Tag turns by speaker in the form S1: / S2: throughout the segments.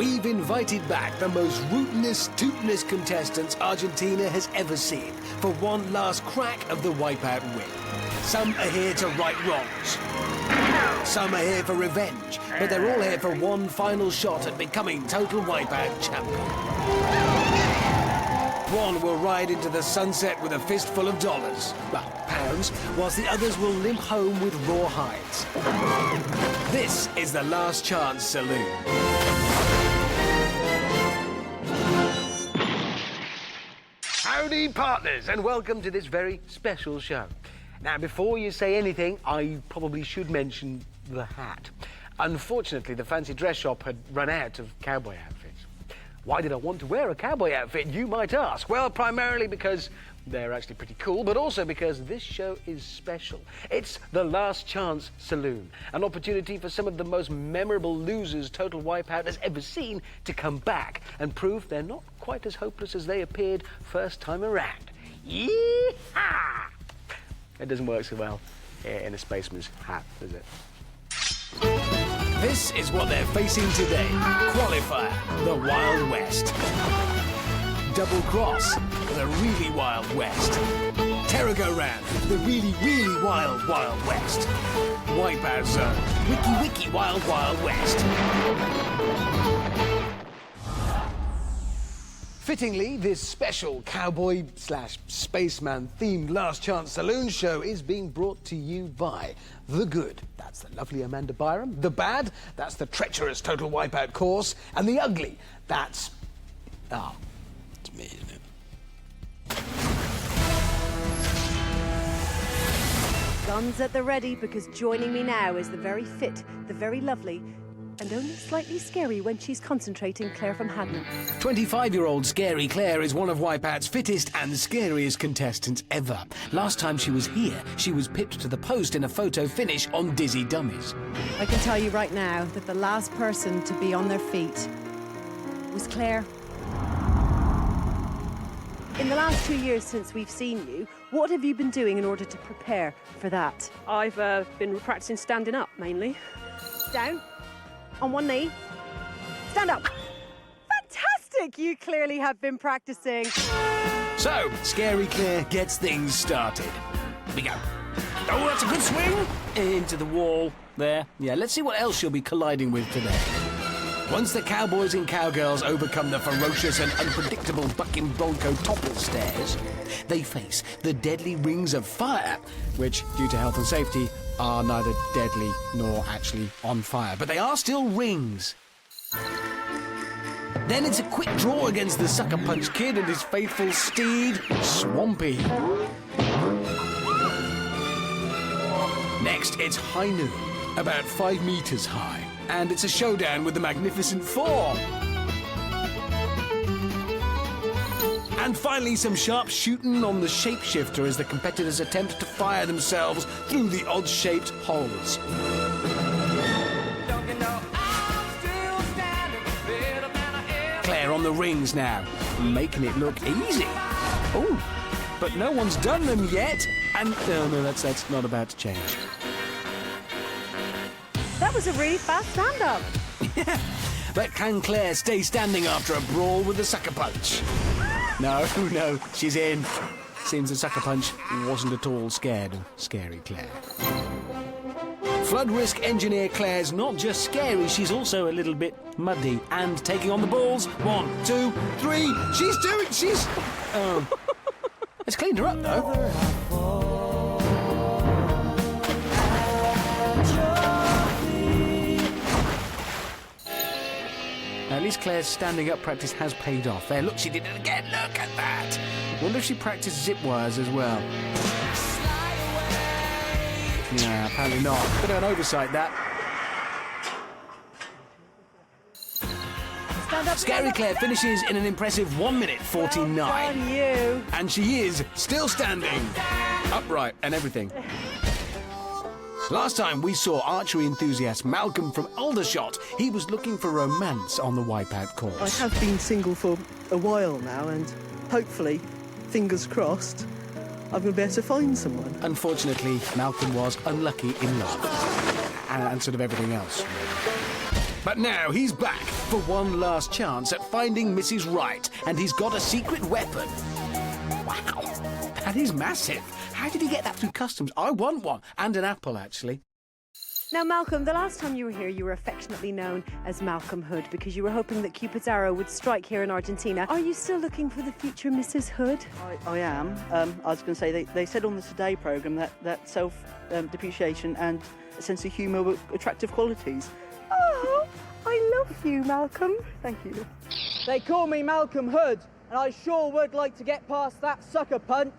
S1: we've invited back the most rootinest, tootinest contestants Argentina has ever seen for one last crack of the Wipeout win. Some are here to right wrongs. Some are here for revenge, but they're all here for one final shot at becoming total Wipeout champion. One will ride into the sunset with a fistful of dollars, well, pounds, whilst the others will limp home with raw hides. This is the Last Chance Saloon. Howdy, partners, and welcome to this very special show. Now, before you say anything, I probably should mention the hat. Unfortunately, the fancy dress shop had run out of cowboy outfits. Why did I want to wear a cowboy outfit, you might ask? Well, primarily because they're actually pretty cool, but also because this show is special. It's the Last Chance Saloon, an opportunity for some of the most memorable losers Total Wipeout has ever seen to come back and prove they're not quite as hopeless as they appeared first time around. Yee-haw! It doesn't work so well in a spaceman's hat, does it? This is what they're facing today. Qualifier, the Wild West. Double Cross, the really Wild West. Terra-Go-Round, the really, really wild, Wild West. Wipeout Zone, wiki, wild, Wild West. Fittingly, this special cowboy/spaceman themed Last Chance Saloon show is being brought to you by the good. That's the lovely Amanda Byram. The bad, that's the treacherous Total Wipeout course. And the ugly, that's... oh, it's me, isn't it?
S2: Guns at the ready, because joining me now is the very fit, the very lovely, and only slightly scary when she's concentrating, Claire from Hadman.
S1: 25-year-old Scary Claire is one of Wipeout's fittest and scariest contestants ever. Last time she was here, she was pipped to the post in a photo finish on Dizzy Dummies.
S2: I can tell you right now that the last person to be on their feet was Claire. In the last 2 years since we've seen you, what have you been doing in order to prepare for that?
S3: I've been practicing standing up, mainly.
S2: Down. On one knee. Stand up. Fantastic! You clearly have been practicing.
S1: So, Scary Claire gets things started. Here we go. Oh, that's a good swing. Into the wall. There. Yeah, let's see what else she'll be colliding with today. Once the cowboys and cowgirls overcome the ferocious and unpredictable bucking bronco topple stairs, they face the deadly rings of fire, which, due to health and safety, are neither deadly nor actually on fire, but they are still rings. Then it's a quick draw against the Sucker Punch Kid and his faithful steed, Swampy. Next, it's high noon, about 5 meters high, and it's a showdown with the Magnificent Four. And finally, some sharp shooting on the shapeshifter as the competitors attempt to fire themselves through the odd-shaped holes. Claire on the rings now, making it look easy. Oh, but no one's done them yet. And no, that's not about to change.
S2: That was a really fast stand-up.
S1: Yeah, but can Claire stay standing after a brawl with the Sucker Punch? No, she's in. Seems the Sucker Punch wasn't at all scared of Scary Claire. Flood risk engineer Claire's not just scary, she's also a little bit muddy. And taking on the balls. 1, 2, 3. She's... oh. It's cleaned her up, though. At least Claire's standing up practice has paid off. There, look, she did it again. Look at that. Wonder if she practiced zip wires as well. Yeah, apparently not. Bit of an oversight, that.
S2: Stand up.
S1: Scary Claire finishes in an impressive 1 minute 49.
S2: Well done, you.
S1: And she is still standing. Upright and everything. Last time we saw archery enthusiast Malcolm from Aldershot. He was looking for romance on the Wipeout course.
S4: I have been single for a while now, and hopefully, fingers crossed, I'm going to be able to find someone.
S1: Unfortunately, Malcolm was unlucky in love. And sort of everything else. But now he's back for one last chance at finding Mrs. Right, and he's got a secret weapon. Wow, that is massive. How did he get that through customs? I want one, and an apple, actually.
S2: Now, Malcolm, the last time you were here, you were affectionately known as Malcolm Hood because you were hoping that Cupid's arrow would strike here in Argentina. Are you still looking for the future Mrs. Hood?
S4: I am. I was going to say, they said on the Today programme that self-depreciation and a sense of humour were attractive qualities.
S2: Oh, I love you, Malcolm.
S4: Thank you.
S5: They call me Malcolm Hood, and I sure would like to get past that sucker punch.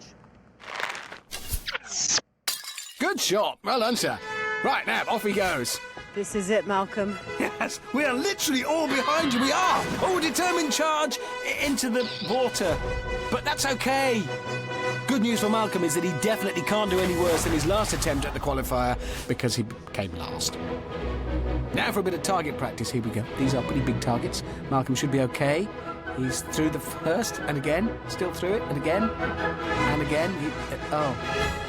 S1: Good shot. Well done, sir. Right, now, off he goes.
S2: This is it, Malcolm.
S1: Yes, we are literally all behind you. We are. Oh, determined charge into the water. But that's okay. Good news for Malcolm is that he definitely can't do any worse than his last attempt at the qualifier because he came last. Now for a bit of target practice. Here we go. These are pretty big targets. Malcolm should be okay. He's through the first, and again, still through it, and again, and again.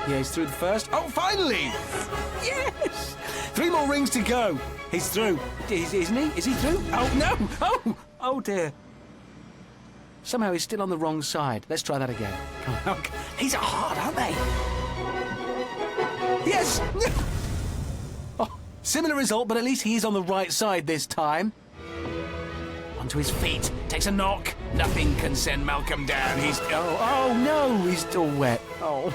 S1: Yeah, he's through the first. Oh, finally! Yes! 3 more rings to go. He's through. Isn't he? Is he through? Oh, no! Oh, dear. Somehow he's still on the wrong side. Let's try that again. Come on. These are hard, aren't they? Yes! Oh, similar result, but at least he's on the right side this time. Onto his feet, takes a knock. Nothing can send Malcolm down. He's... Oh, no, he's still wet. Oh.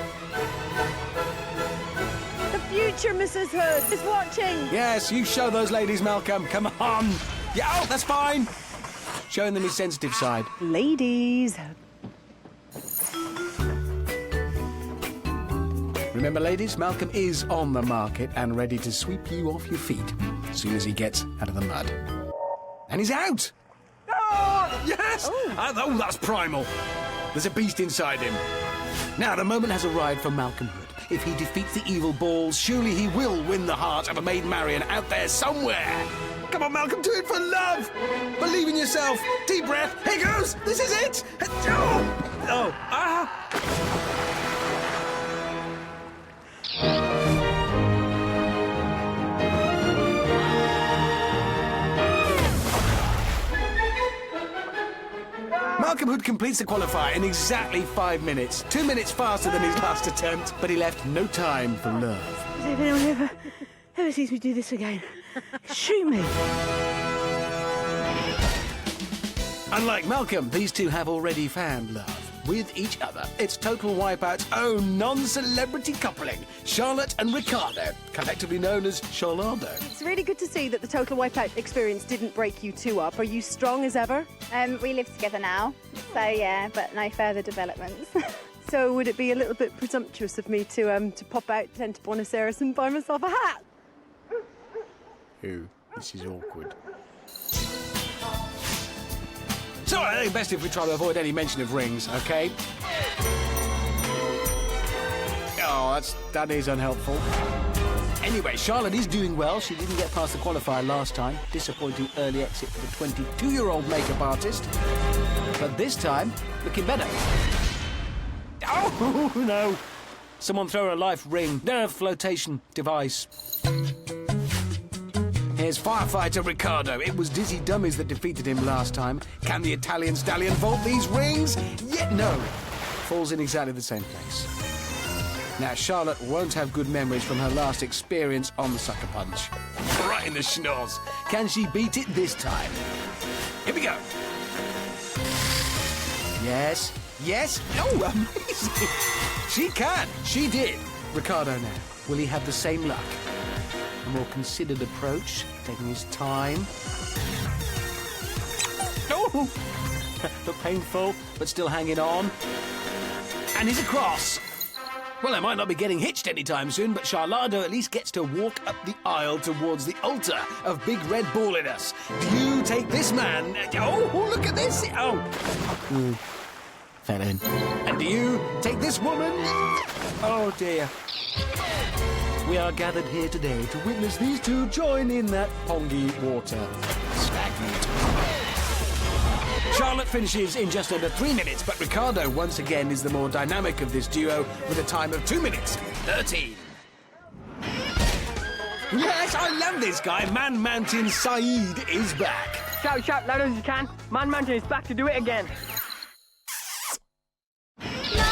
S2: The future Mrs. Hood is watching.
S1: Yes, you show those ladies, Malcolm. Come on. Yeah, oh, that's fine. Showing them his sensitive side.
S2: Ladies.
S1: Remember, ladies, Malcolm is on the market and ready to sweep you off your feet as soon as he gets out of the mud. And he's out. Oh, yes! Oh, that's primal. There's a beast inside him. Now, the moment has arrived for Malcolm Hood. If he defeats the evil balls, surely he will win the heart of a Maid Marian out there somewhere. Come on, Malcolm, do it for love. Believe in yourself. Deep breath. Here goes. This is it. Malcolm Hood completes the qualifier in exactly 5 minutes. 2 minutes faster than his last attempt, but he left no time for love.
S2: If anyone ever sees me do this again, shoot me.
S1: Unlike Malcolm, these two have already found love with each other. It's Total Wipeout's own non-celebrity coupling, Charlotte and Ricardo, collectively known as Charlado.
S2: It's really good to see that the Total Wipeout experience didn't break you two up. Are you strong as ever?
S6: We live together now, so yeah, but no further developments.
S2: So would it be a little bit presumptuous of me to pop out to Buenos Aires and buy myself a hat?
S1: Ooh, this is awkward. So I think best if we try to avoid any mention of rings, okay? Oh, that is unhelpful. Anyway, Charlotte is doing well. She didn't get past the qualifier last time. Disappointing early exit for the 22-year-old makeup artist. But this time, looking better. Oh, no. Someone throw her a life ring. Nerve flotation device. Here's firefighter Ricardo. It was Dizzy Dummies that defeated him last time. Can the Italian stallion vault these rings? Yet no. Falls in exactly the same place. Now, Charlotte won't have good memories from her last experience on the sucker punch. Right in the schnoz. Can she beat it this time? Here we go. Yes. Yes. Oh, amazing. She can. She did. Ricardo now. Will he have the same luck? A more considered approach, taking his time. Oh! But painful, but still hanging on. And he's across. Well, I might not be getting hitched anytime soon, but Charlado at least gets to walk up the aisle towards the altar of Big Red Balliness. Do you take this man? Oh, look at this! Oh! Fell in. And do you take this woman? Oh, dear. We are gathered here today to witness these two join in that pongy water. Stagnant. Charlotte finishes in just under 3 minutes, but Ricardo once again is the more dynamic of this duo with a time of 2 minutes 13. Yes, I love this guy. Man Mountain Saeed is back.
S7: Shout, shout, loud as you can. Man Mountain is back to do it again.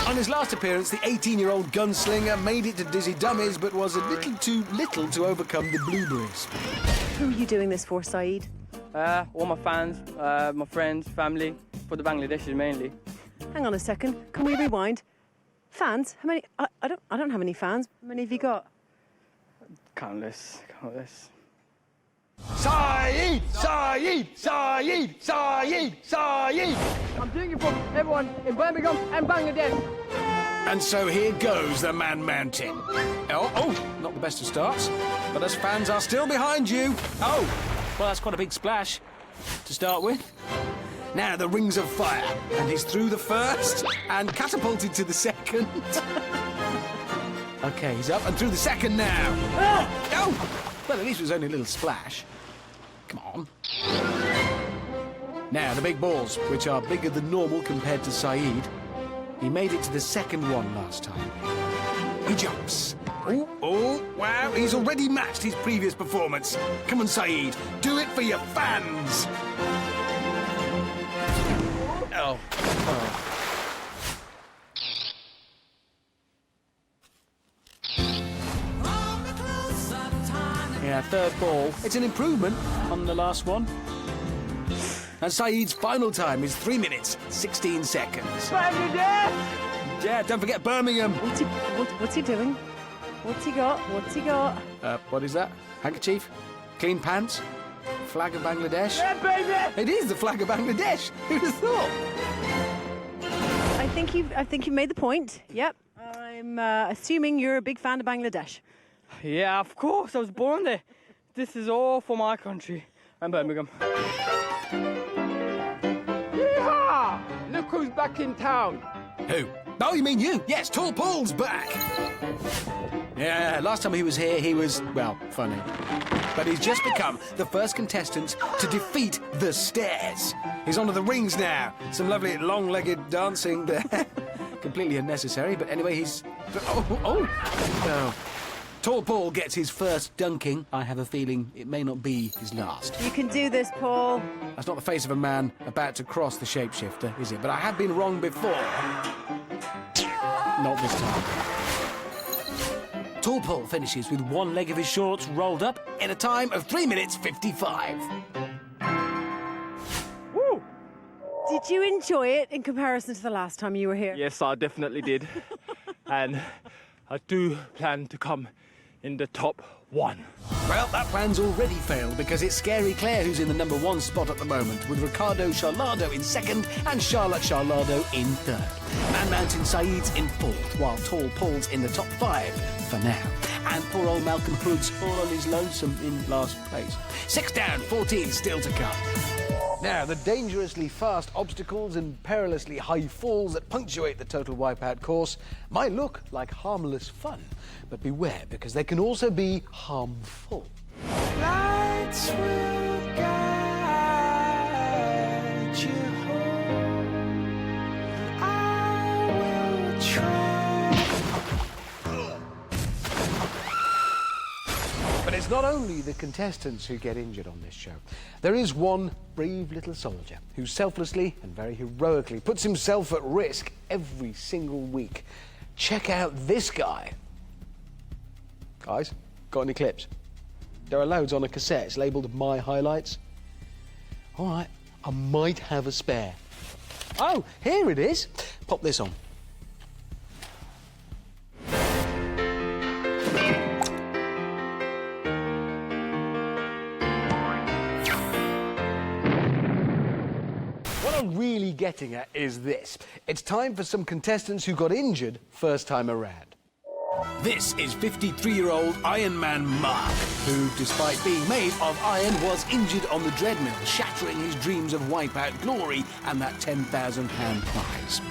S1: On his last appearance, the 18-year-old gunslinger made it to Dizzy Dummies, but was a little too little to overcome the blueberries.
S2: Who are you doing this for, Saeed?
S7: All my fans, my friends, family, for the Bangladeshis mainly.
S2: Hang on a second. Can we rewind? Fans? How many? I don't have any fans. How many have you got?
S7: Countless, countless.
S1: Saeed! Saeed! Saeed! Saeed! Saeed!
S7: I'm doing it for everyone in Birmingham and Bangladesh.
S1: And so here goes the Man Mountain. Oh, not the best of starts, but us fans are still behind you. Oh, well, that's quite a big splash to start with. Now the rings of fire, and he's through the first and catapulted to the second. Okay, he's up and through the second now. Oh! Well, at least it was only a little splash. Come on. Now, the big balls, which are bigger than normal compared to Saeed. He made it to the second one last time. He jumps. Oh, wow, he's already matched his previous performance. Come on, Saeed, do it for your fans. Oh. Yeah, third ball. It's an improvement on the last one. And Saeed's final time is 3 minutes, 16 seconds.
S7: Bangladesh!
S1: Yeah, don't forget Birmingham.
S2: What's he doing? What's he got? What's he got?
S1: What is that? Handkerchief? Clean pants? Flag of Bangladesh?
S7: Yeah, baby!
S1: It is the flag of Bangladesh. Who'd have thought?
S2: I think you've made the point. Yep. I'm assuming you're a big fan of Bangladesh.
S7: Yeah, of course, I was born there. This is all for my country and Birmingham.
S5: Yeehaw! Look who's back in town.
S1: Who? Oh, you mean you? Yes, Tall Paul's back. Yeah, last time he was here, he was, well, funny. But he's just become the first contestant to defeat the stairs. He's onto the rings now. Some lovely long-legged dancing there. Completely unnecessary, but anyway, he's... Oh. Tall Paul gets his first dunking. I have a feeling it may not be his last.
S2: You can do this, Paul.
S1: That's not the face of a man about to cross the shapeshifter, is it? But I have been wrong before. Not this time. Tall Paul finishes with one leg of his shorts rolled up in a time of 3 minutes 55.
S7: Woo!
S2: Did you enjoy it in comparison to the last time you were here?
S7: Yes, I definitely did. And I do plan to come in the top one.
S1: Well, that plan's already failed because it's Scary Claire who's in the #1 spot at the moment, with Ricardo Charlado in second and Charlotte Charlado in third. Man Mountain Saeed's in fourth, while Tall Paul's in the top 5 for now. And poor old Malcolm Hood's all on his lonesome in last place. 6 down, 14 still to come. Now, the dangerously fast obstacles and perilously high falls that punctuate the Total Wipeout course might look like harmless fun, but beware, because they can also be harmful. Lights will guide you home. I will try. But it's not only the contestants who get injured on this show. There is one brave little soldier who selflessly and very heroically puts himself at risk every single week. Check out this guy. Guys, got any clips? There are loads on a cassette. It's labelled My Highlights. All right, I might have a spare. Oh, here it is. Pop this on. What I'm really getting at is this. It's time for some contestants who got injured first time around. This is 53-year-old Iron Man Mark, who, despite being made of iron, was injured on the treadmill, shattering his dreams of Wipeout glory and that £10,000 prize.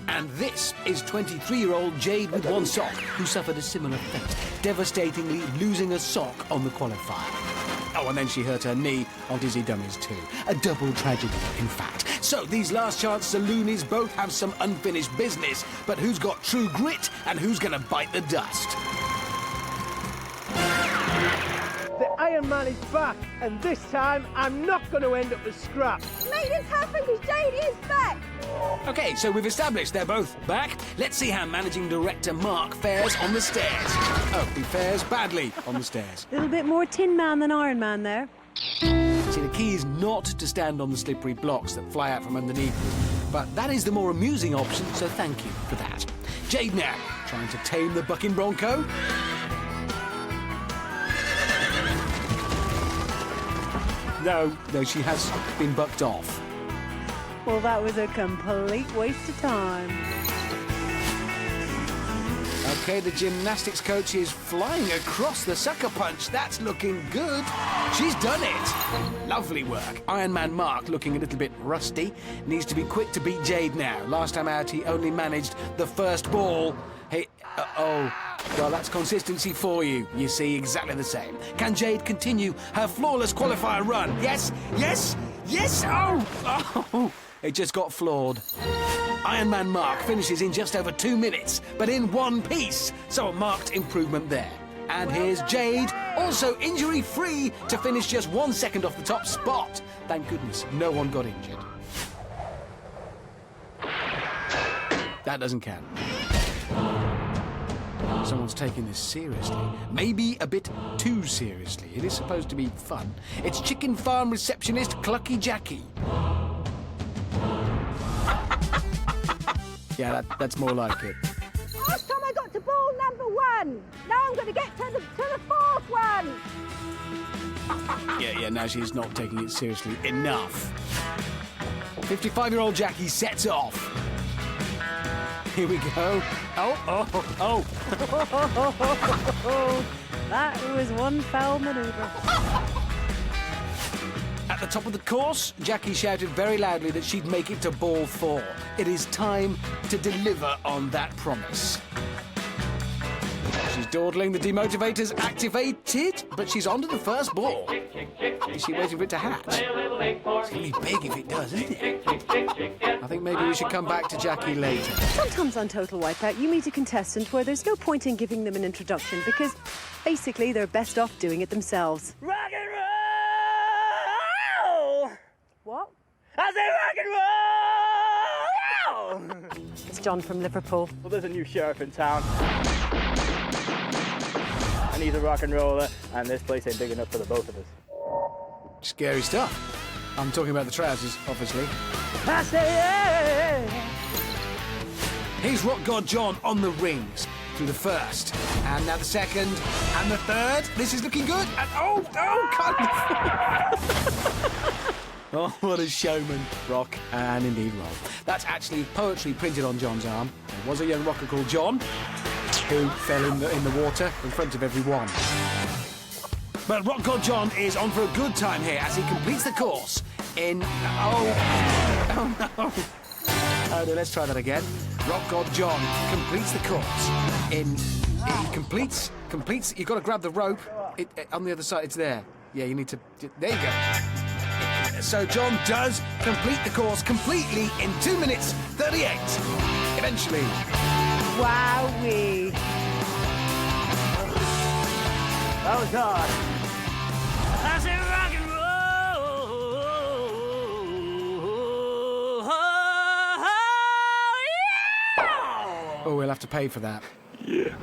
S1: And this is 23-year-old Jade with one sock, who suffered a similar fate, devastatingly losing a sock on the qualifier. Oh, and then she hurt her knee on Dizzy Dummies too. A double tragedy, in fact. So these last chance saloonies both have some unfinished business, but who's got true grit and who's gonna bite the dust?
S5: Iron Man is back, and this time I'm not going to end up as scrap.
S6: Made this happen because Jade is back.
S1: OK, so we've established they're both back. Let's see how managing director Mark fares on the stairs. Oh, he fares badly on the stairs.
S2: A little bit more Tin Man than Iron Man there.
S1: See, the key is not to stand on the slippery blocks that fly out from underneath you. But that is the more amusing option, so thank you for that. Jade now, trying to tame the bucking bronco. No, she has been bucked off.
S2: Well, that was a complete waste of time.
S1: OK, the gymnastics coach is flying across the sucker punch. That's looking good. She's done it. Lovely work. Iron Man Mark, looking a little bit rusty, needs to be quick to beat Jade now. Last time out, he only managed the first ball. Hey, oh, well, that's consistency for you. You see, exactly the same. Can Jade continue her flawless qualifier run? Yes, yes, yes! Oh! It just got floored. Iron Man Mark finishes in just over 2 minutes, but in one piece, so a marked improvement there. And here's Jade, also injury-free, to finish just 1 second off the top spot. Thank goodness no one got injured. That doesn't count. Someone's taking this seriously. Maybe a bit too seriously. It is supposed to be fun. It's chicken farm receptionist Clucky Jackie. Yeah, that's more like it.
S6: Last time I got to ball number 1. Now I'm going to get to the 4th one.
S1: Yeah, now she's not taking it seriously enough. 55-year-old Jackie sets off. Here we go. Oh.
S2: That was one foul manoeuvre.
S1: At the top of the course, Jackie shouted very loudly that she'd make it to ball 4. It is time to deliver on that promise. She's dawdling, the demotivator's activated, but she's onto the first ball. Is she waiting for it to hatch? It's going to be big if it does, isn't it? I think maybe we should come back to Jackie later.
S2: Sometimes on Total Wipeout, you meet a contestant where there's no point in giving them an introduction because basically they're best off doing it themselves.
S5: Rock and roll!
S2: What?
S5: I say rock and roll!
S2: It's John from Liverpool.
S5: Well, there's a new sheriff in town. And he's a rock and roller, and this place ain't big enough for the both of us.
S1: Scary stuff. I'm talking about the trousers, obviously.
S5: I say yeah!
S1: Here's Rock God John on the rings through the first, and now the second, and the third. This is looking good. And oh, what a showman, Rock, and indeed Roll. That's actually poetry printed on John's arm. There was a young rocker called John who fell in the water in front of everyone. But Rock God John is on for a good time here as he completes the course in... Oh no, let's try that again. Rock God John completes the course in... He completes... You've got to grab the rope. On the other side, it's there. Yeah, you need to... There you go. So John does complete the course completely in 2 minutes 38. Eventually.
S2: Wowee.
S5: That was hard. I say rock and roll.
S1: Oh, we'll have to pay for that.
S5: Yeah.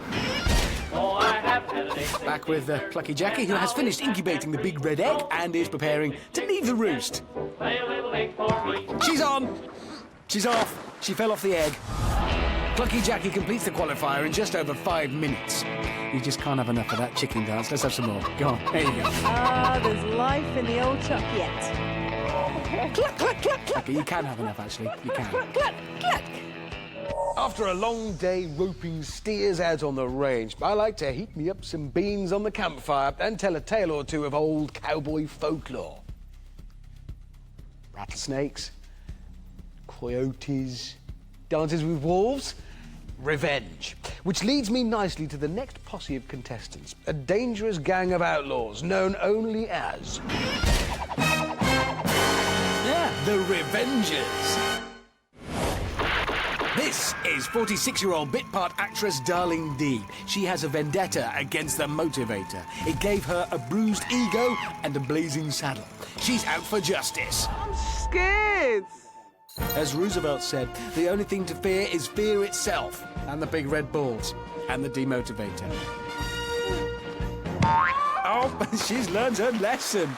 S1: Back with Clucky Jackie, who has finished incubating the big red egg and is preparing to leave the roost. She's on. She's off. She fell off the egg. Clucky Jackie completes the qualifier in just over 5 minutes. You just can't have enough of that chicken dance. Let's have some more. Go on. There you go.
S2: Ah, there's life in the old chuck yet.
S1: Cluck, cluck, cluck, cluck. Okay, you can have enough, actually. You can.
S2: Cluck, cluck, cluck.
S1: After a long day roping steers out on the range, I like to heat me up some beans on the campfire and tell a tale or two of old cowboy folklore. Rattlesnakes, coyotes, dances with wolves, revenge. Which leads me nicely to the next posse of contestants, a dangerous gang of outlaws known only as... Yeah, the Revengers. This is 46-year-old bit part actress Darling Deeb. She has a vendetta against the motivator. It gave her a bruised ego and a blazing saddle. She's out for justice.
S5: I'm scared.
S1: As Roosevelt said, the only thing to fear is fear itself, and the big red balls, and the demotivator. Oh, she's learned her lesson.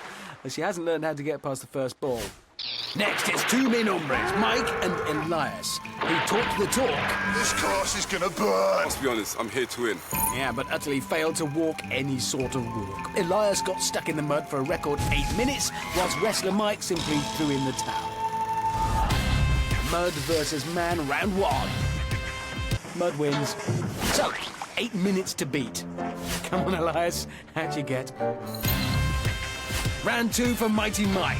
S1: She hasn't learned how to get past the first ball. Next, it's two min hombres, Mike and Elias, who talk the talk.
S8: This course is gonna burn.
S9: Let's be honest, I'm here to win.
S1: Yeah, but utterly failed to walk any sort of walk. Elias got stuck in the mud for a record 8 minutes, whilst wrestler Mike simply threw in the towel. Mud versus man, round 1. Mud wins. So, 8 minutes to beat. Come on, Elias, how'd you get? Round 2 for Mighty Mike.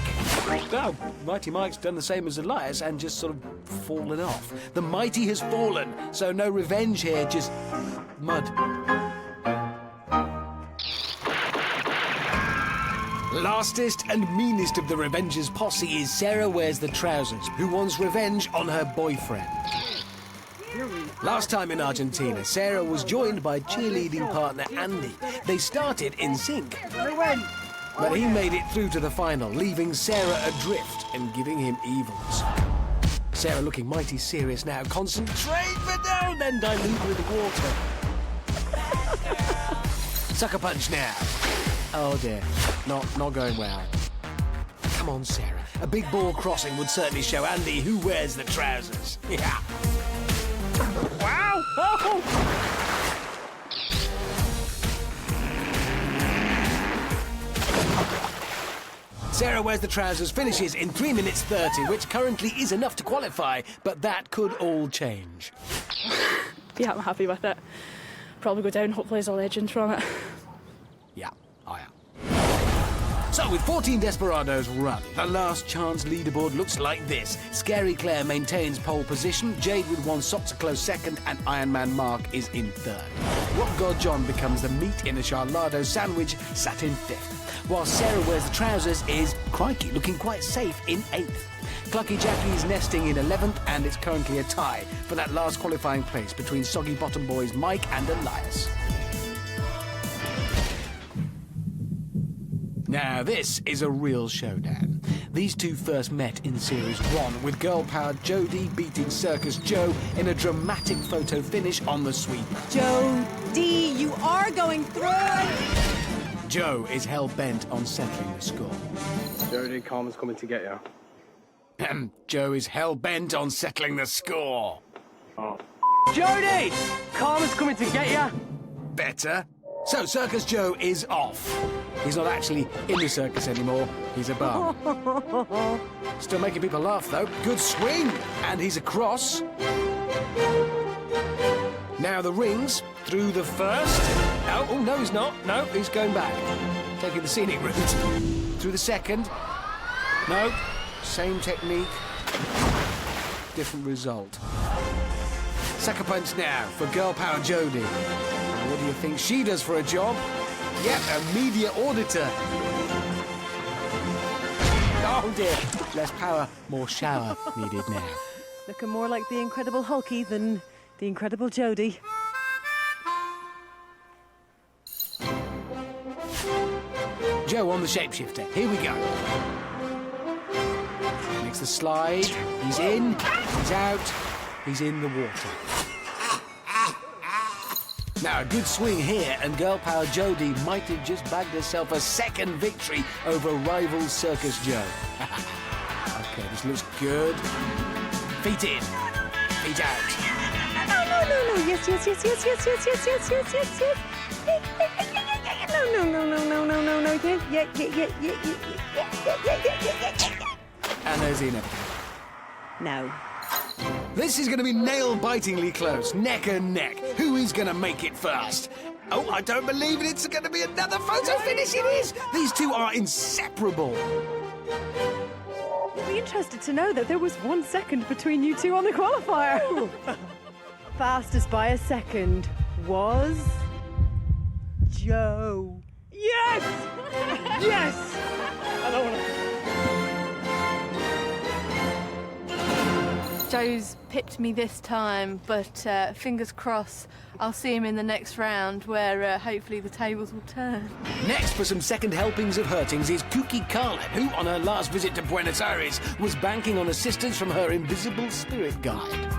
S1: Oh, Mighty Mike's done the same as Elias and just sort of fallen off. The mighty has fallen, so no revenge here, just mud. Lastest and meanest of the Revengers posse is Sarah Wears the Trousers, who wants revenge on her boyfriend. Last time in Argentina, Sarah was joined by cheerleading partner Andy. They started in sync. But he made it through to the final, leaving Sarah adrift and giving him evils. Sarah looking mighty serious now. Concentrate, but no, then dilute with water. Sucker punch now. Oh dear, not going well. Come on, Sarah. A big ball crossing would certainly show Andy who wears the trousers. Yeah. Wow! Oh! Sarah Wears the Trousers finishes in 3 minutes 30, which currently is enough to qualify, but that could all change.
S10: Yeah, I'm happy with it. Probably go down, hopefully, as a legend from it.
S1: Yeah, I am. So, with 14 Desperados run, the last chance leaderboard looks like this. Scary Claire maintains pole position, Jade with 1 sock's a close second, and Iron Man Mark is in 3rd. What God John becomes the meat in a charlado sandwich, sat in 5th. While Sarah Wears the Trousers is, crikey, looking quite safe in 8th. Clucky Jackie's nesting in 11th, and it's currently a tie for that last qualifying place between Soggy Bottom Boys Mike and Elias. Now, this is a real showdown. These two first met in Series 1, with girl-powered Jodie beating Circus Joe in a dramatic photo finish on the sweep.
S2: Jodie, you are going through it!
S1: Joe is hell-bent on settling the score.
S11: Jodie, Carmen's coming to get you.
S1: Joe is hell-bent on settling the score.
S11: Oh. Jodie! Carmen's coming to get you.
S1: Better. So Circus Joe is off. He's not actually in the circus anymore. He's a bum. Still making people laugh, though. Good swing. And he's across. Now the rings through the first. Oh, no, he's not. No, he's going back. Taking the scenic route. Through the second. No. Same technique. Different result. Sucker punch now for girl power Jodie. What do you think she does for a job? Yep, a media auditor. Oh dear. Less power, more shower needed now.
S2: Looking more like the Incredible Hulky than the Incredible Jodie.
S1: Joe on the shapeshifter. Here we go. Makes the slide. He's in. He's out. He's in the water. Now, a good swing here, and girl-power Jodie might have just bagged herself a second victory over rival Circus Joe. OK, this looks good. Feet in. Feet out.
S2: No. Yes. No. Yeah.
S1: And there's Ina.
S2: No.
S1: This is going to be nail-bitingly close, neck and neck. Who is going to make it first? Oh, I don't believe it. It's going to be another photo finish. It is. These two are inseparable.
S2: You'll be interested to know that there was 1 second between you two on the qualifier. Fastest by a second was Joe.
S5: Yes! Yes! I don't want to...
S9: Joe's pipped me this time, but fingers crossed I'll see him in the next round where hopefully the tables will turn.
S1: Next for some second helpings of hurtings is Kooky Carla, who on her last visit to Buenos Aires was banking on assistance from her invisible spirit guide.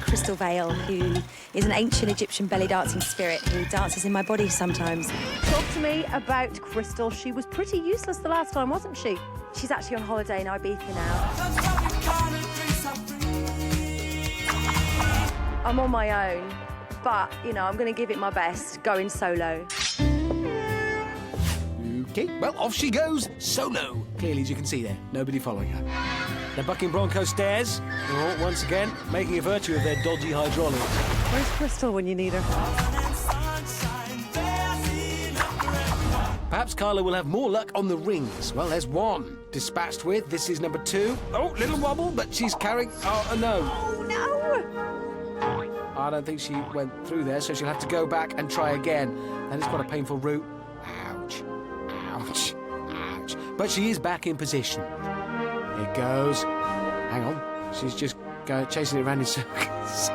S12: Crystal Vale, who is an ancient Egyptian belly dancing spirit who dances in my body sometimes.
S2: Talk to me about Crystal. She was pretty useless the last time, wasn't she?
S12: She's actually on holiday in Ibiza now. I'm on my own, but, you know, I'm going to give it my best, going solo.
S1: OK, well, off she goes, solo. Clearly, as you can see there, nobody following her. The bucking Bronco stairs, once again, making a virtue of their dodgy hydraulics.
S2: Where's Crystal when you need her?
S1: Perhaps Carla will have more luck on the rings. Well, there's one dispatched with. This is number 2. Oh, little wobble, but she's carrying... Oh, no.
S2: Oh, no!
S1: I don't think she went through there, so she'll have to go back and try again. That is quite a painful route. Ouch. Ouch. Ouch. But she is back in position. Here goes. Hang on. She's just chasing it around in circles.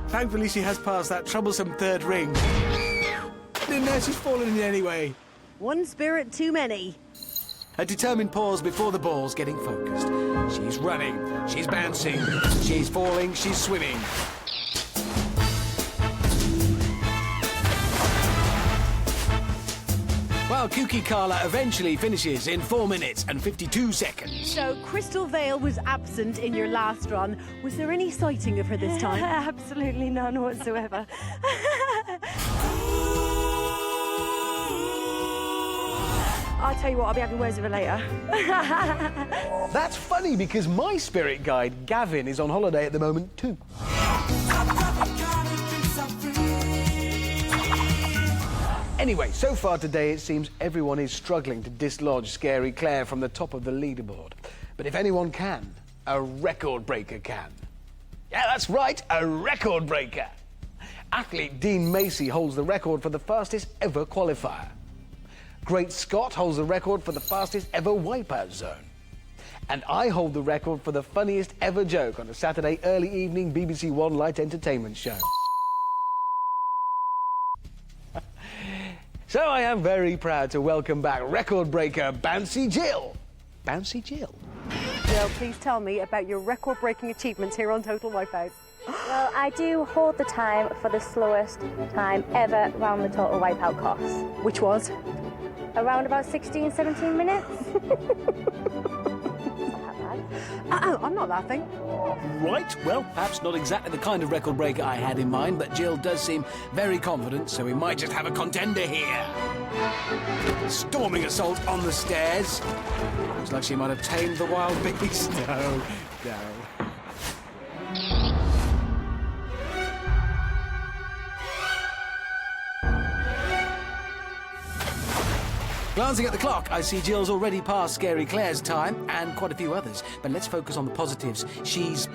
S1: Thankfully, she has passed that troublesome third ring. And now she's fallen in anyway.
S2: One spirit too many.
S1: A determined pause before the ball's getting focused. She's running, she's bouncing, she's falling, she's swimming. Well, Kooky Carla eventually finishes in 4 minutes and 52 seconds.
S2: So, Crystal Vale was absent in your last run. Was there any sighting of her this time?
S12: Absolutely none whatsoever. I'll tell you what, I'll be having words with her later.
S1: That's funny because my spirit guide, Gavin, is on holiday at the moment too. Anyway, so far today it seems everyone is struggling to dislodge Scary Claire from the top of the leaderboard. But if anyone can, a record breaker can. Yeah, that's right, a record breaker. Athlete Dean Macy holds the record for the fastest ever qualifier. Great Scott holds the record for the fastest ever wipeout zone. And I hold the record for the funniest ever joke on a Saturday early evening BBC One light entertainment show. So I am very proud to welcome back record breaker Bouncy Jill. Bouncy Jill.
S2: Jill, please tell me about your record-breaking achievements here on Total Wipeout.
S13: Well, I do hold the time for the slowest time ever around the Total Wipeout course.
S2: Which was?
S13: Around about 16, 17 minutes.
S2: I'm not laughing.
S1: Right, well, perhaps not exactly the kind of record breaker I had in mind, but Jill does seem very confident, so we might just have a contender here. Storming assault on the stairs. Looks like she might have tamed the wild beast. No. Glancing at the clock, I see Jill's already passed Scary Claire's time, and quite a few others. But let's focus on the positives. She's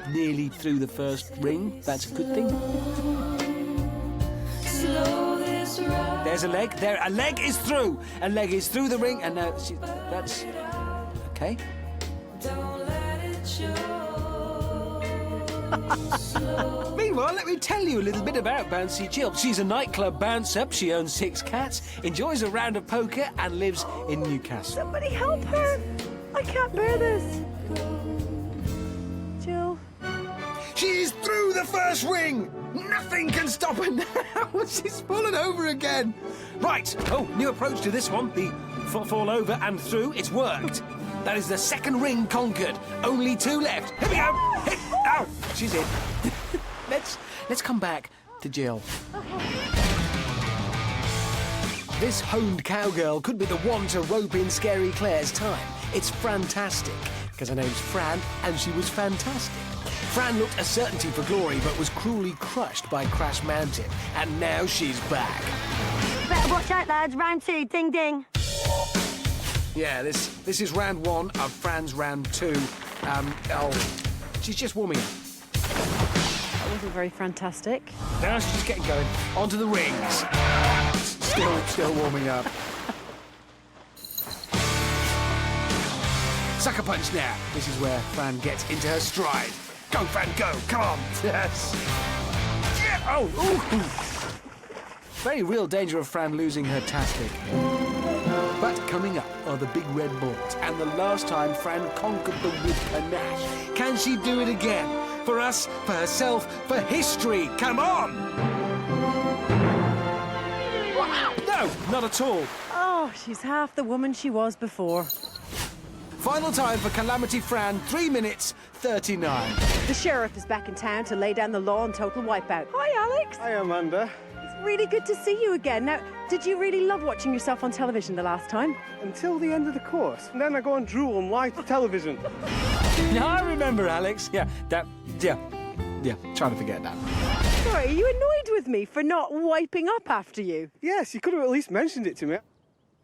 S1: nearly through the first ring. That's a good thing. There's a leg. There, a leg is through. A leg is through the ring, and now that's okay. Meanwhile, let me tell you a little bit about Bouncy Jill. She's a nightclub bouncer. She owns 6 cats, enjoys a round of poker, and lives in Newcastle.
S2: Somebody help her! I can't bear this. Jill.
S1: She's through the first ring! Nothing can stop her now! She's fallen over again! Right, new approach to this one. The fall over and through. It's worked. That is the second ring conquered. Only 2 left. Here we go! Ow! She's in. Let's come back to Jill. This honed cowgirl could be the one to rope in Scary Claire's time. It's Frantastic, because her name's Fran, and she was fantastic. Fran looked a certainty for glory, but was cruelly crushed by Crash Mountain, and now she's back.
S13: Better watch out, lads. Round 2, ding ding.
S1: Yeah, this is round 1 of Fran's round 2. She's just warming up.
S2: That wasn't very fantastic.
S1: Now she's just getting going. Onto the rings. Still warming up. Sucker punch now. This is where Fran gets into her stride. Go, Fran, go. Come on. Yes. Yeah. Oh, ooh. Very real danger of Fran losing her tastic. But coming up are the big red balls, and the last time Fran conquered them with panache. Can she do it again? For us, for herself, for history. Come on! No, not at all.
S2: Oh, she's half the woman she was before.
S1: Final time for Calamity Fran, 3 minutes 39.
S2: The sheriff is back in town to lay down the law on total wipeout. Hi, Alex.
S5: Hi, Amanda.
S2: It's really good to see you again. Now, did you really love watching yourself on television the last time?
S5: Until the end of the course. And then I go and drool on live television.
S1: Yeah, I remember, Alex. Yeah, trying to forget that.
S2: Sorry, are you annoyed with me for not wiping up after you?
S5: Yes, you could have at least mentioned it to me.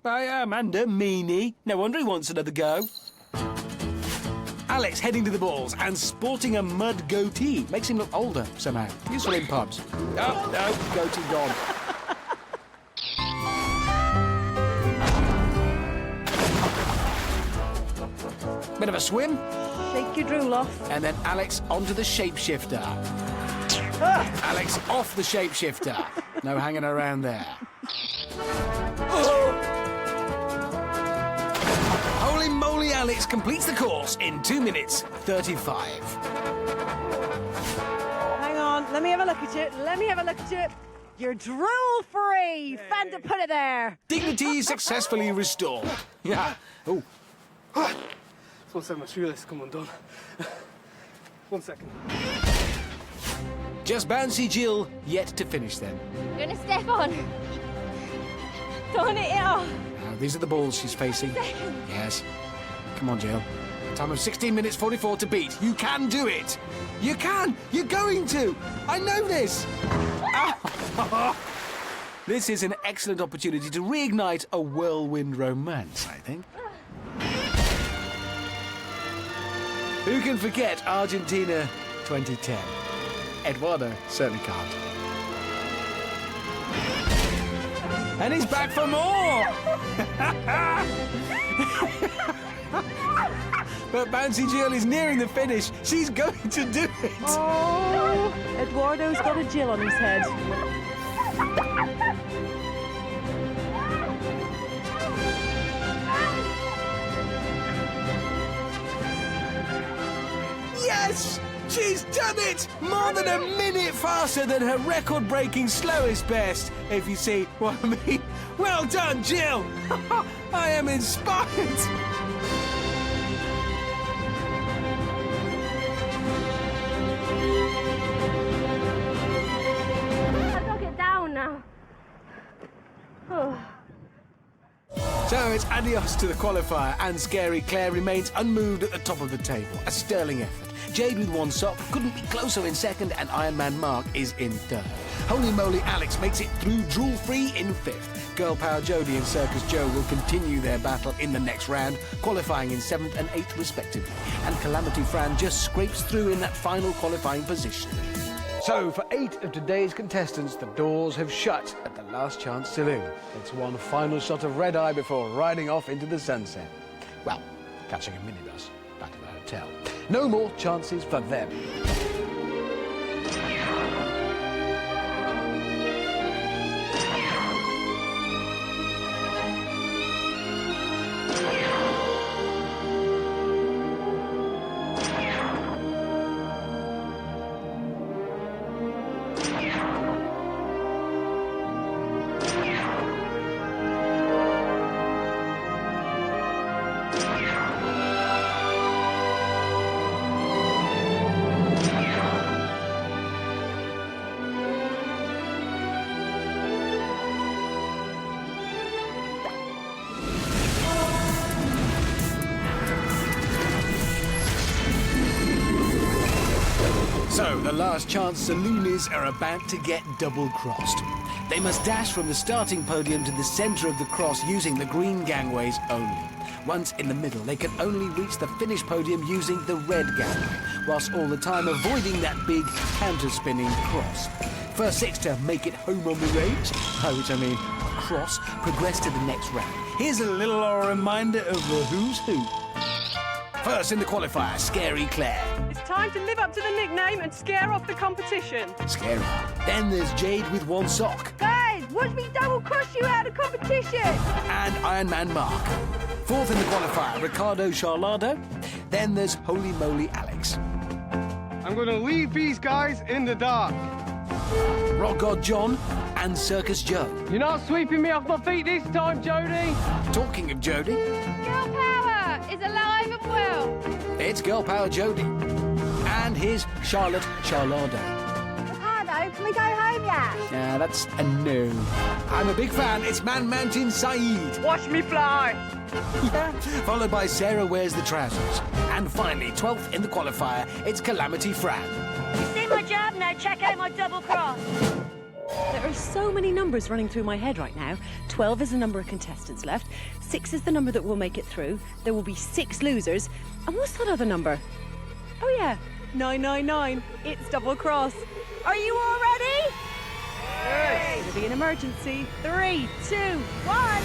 S1: I am, Amanda, meanie. No wonder he wants another go. Alex heading to the balls and sporting a mud goatee. Makes him look older, somehow. Useful in pubs. Oh, no, goatee gone. Bit of a swim.
S2: Shake your drool off.
S1: And then Alex onto the shapeshifter. Alex off the shapeshifter. No hanging around there. Oh. Holy moly, Alex completes the course in 2 minutes 35.
S2: Hang on, let me have a look at you. You're drool-free. Fan to put it there.
S1: Dignity successfully restored. Yeah. Oh.
S5: Once my shoelace come undone. 1 second.
S1: Just bouncy Jill yet to finish then.
S13: You're gonna step on. Don't hit it off.
S1: Now, these are the balls she's facing. Yes. Come on, Jill. Time of 16 minutes 44 to beat. You can do it. You can. You're going to. I know this. This is an excellent opportunity to reignite a whirlwind romance, I think. Who can forget Argentina 2010? Eduardo certainly can't. And he's back for more! But Bouncy Jill is nearing the finish. She's going to do it!
S2: Oh, Eduardo's got a Jill on his head.
S1: Yes! She's done it! More than a minute faster than her record-breaking slowest best, if you see what I mean. Well done, Jill! I am inspired!
S13: I've got to get down now. Oh.
S1: So it's adios to the qualifier, and Scary Claire remains unmoved at the top of the table. A sterling effort. Jade with one sock couldn't be closer in second, and Iron Man Mark is in third. Holy moly, Alex makes it through drool-free in fifth. Girl Power Jodie and Circus Joe will continue their battle in the next round, qualifying in 7th and 8th respectively. And Calamity Fran just scrapes through in that final qualifying position. So, for 8 of today's contestants, the doors have shut at the Last Chance Saloon. It's one final shot of red eye before riding off into the sunset. Well, catching a minibus back to the hotel. No more chances for them. So, the Last Chance Saloonies are about to get double-crossed. They must dash from the starting podium to the centre of the cross using the green gangways only. Once in the middle, they can only reach the finish podium using the red gangway, whilst all the time avoiding that big counter-spinning cross. First 6 to make it home on the range, by which I mean across, progress to the next round. Here's a little reminder of the who's who. First in the qualifier, Scary Claire.
S3: It's time to live up to the nickname and scare off the competition.
S1: Scary. Then there's Jade with 1 sock.
S6: Guys, watch me double cross you out of competition.
S1: And Ironman Mark. Fourth in the qualifier, Ricardo Charlado. Then there's Holy Moly Alex.
S11: I'm going to leave these guys in the dark.
S1: Rock God John and Circus Joe.
S11: You're not sweeping me off my feet this time, Jody.
S1: Talking of Jody,
S13: Girl power is alive and well.
S1: it's Girl Power Jody. And here's Charlotte Charlado.
S6: Ricardo, can we go home yet?
S1: That's a no. I'm a big fan. It's Man Mountain Saeed.
S3: Watch me fly.
S1: Yeah. Followed by Sarah Wears the Trousers. And finally, 12th in the qualifier, it's Calamity Fran.
S13: You see my job now? Check out my double cross.
S2: There are so many numbers running through my head right now. 12 is the number of contestants left. 6 is the number that will make it through. There will be 6 losers. And what's that other number? Oh, yeah. 999. It's double cross. Are you all ready? Yes. It's going to be an emergency. 3, 2, 1.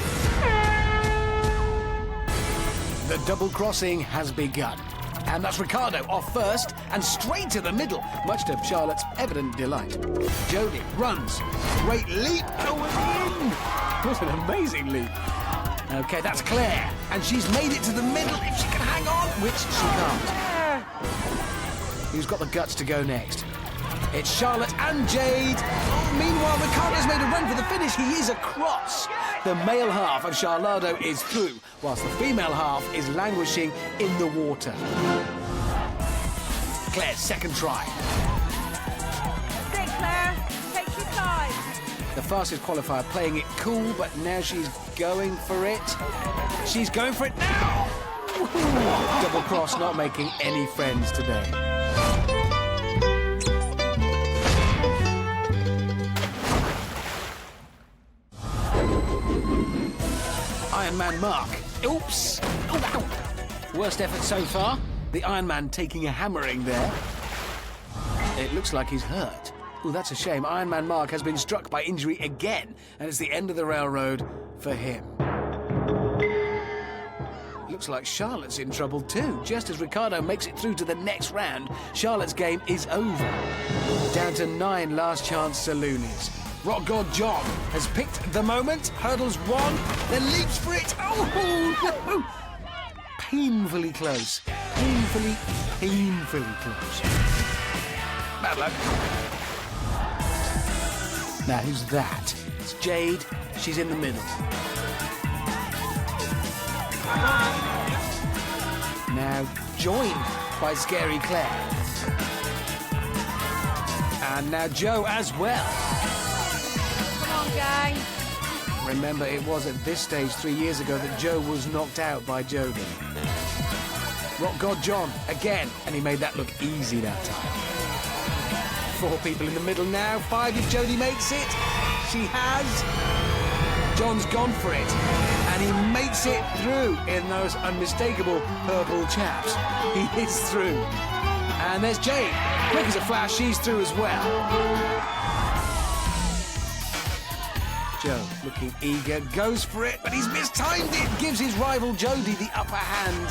S1: The double crossing has begun. And that's Ricardo off first and straight to the middle, much to Charlotte's evident delight. Jody runs. Great leap. Oh, and in. What an amazing leap. OK, that's Claire. And she's made it to the middle if she can hang on, which she can't. Who's got the guts to go next? It's Charlotte and Jade. Meanwhile, Ricardo's made a run for the finish. He is across. The male half of Charlado is through, whilst the female half is languishing in the water. Claire's second try.
S6: Sit, Claire. Take your time.
S1: The fastest qualifier playing it cool, but now she's going for it. She's going for it now! Woohoo! Double cross not making any friends today. Ironman Mark. Oops! Oh, ow. Worst effort so far. The Ironman taking a hammering there. It looks like he's hurt. Oh, that's a shame. Ironman Mark has been struck by injury again, and it's the end of the railroad for him. Looks like Charlotte's in trouble too. Just as Ricardo makes it through to the next round, Charlotte's game is over. Down to 9 last chance saloonies. Rock God John has picked the moment, hurdles 1, then leaps for it. Oh, no. Painfully close. Painfully close. Bad luck. Now, who's that? It's Jade. She's in the middle. Now joined by Scary Claire. And now Joe as well.
S6: Come on, gang.
S1: Remember, it was at this stage 3 years ago that Joe was knocked out by Jody. Rock God John again, and he made that look easy that time. 4 people in the middle now. 5 if Jody makes it. She has. John's gone for it. And he makes it through in those unmistakable purple chaps. He is through. And there's Jade. Quick as a flash, she's through as well. Joe, looking eager, goes for it, but he's mistimed it. Gives his rival Jody the upper hand.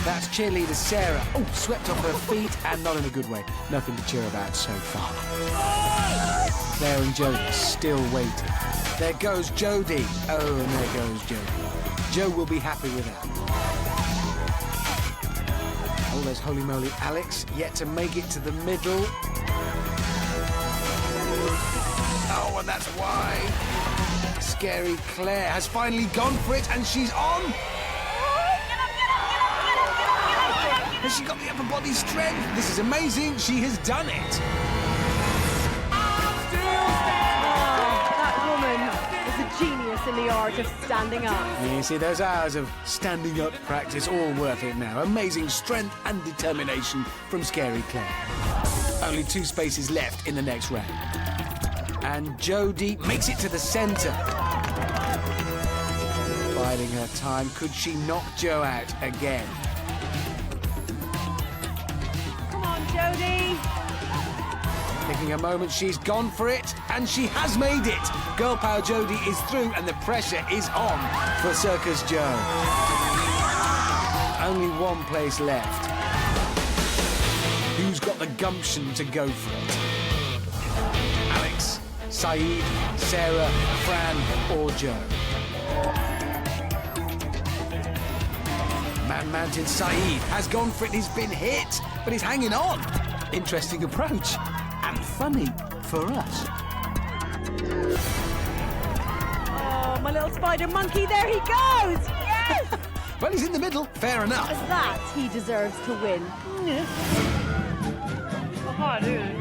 S1: That's cheerleader Sarah. Oh, swept off her feet, and not in a good way. Nothing to cheer about so far. Claire and Jody still waiting. There goes Jody. Oh, and there goes Jody. Joe will be happy with that. Oh, there's Holy Moly Alex, yet to make it to the middle. Oh, and that's why. Scary Claire has finally gone for it, and she's on. Has she got the upper body strength? This is amazing. She has done it.
S2: That woman is a genius in the art of standing up.
S1: You see, those hours of standing up practice, all worth it now. Amazing strength and determination from Scary Claire. Only 2 spaces left in the next round. And Jody makes it to the centre. Biding her time. Could she knock Joe out again?
S6: Come on, Jody.
S1: Taking a moment, she's gone for it, and she has made it. Girl Power Jodie is through, and the pressure is on for Circus Joe. Only one place left. Who's got the gumption to go for it? Alex, Saeed, Sarah, Fran, or Joe? Man-mounted Saeed has gone for it. He's been hit, but he's hanging on. Interesting approach, and funny for us.
S2: Oh, my little spider monkey, there he goes! Yes!
S1: Well, he's in the middle, fair enough.
S2: That he deserves to win.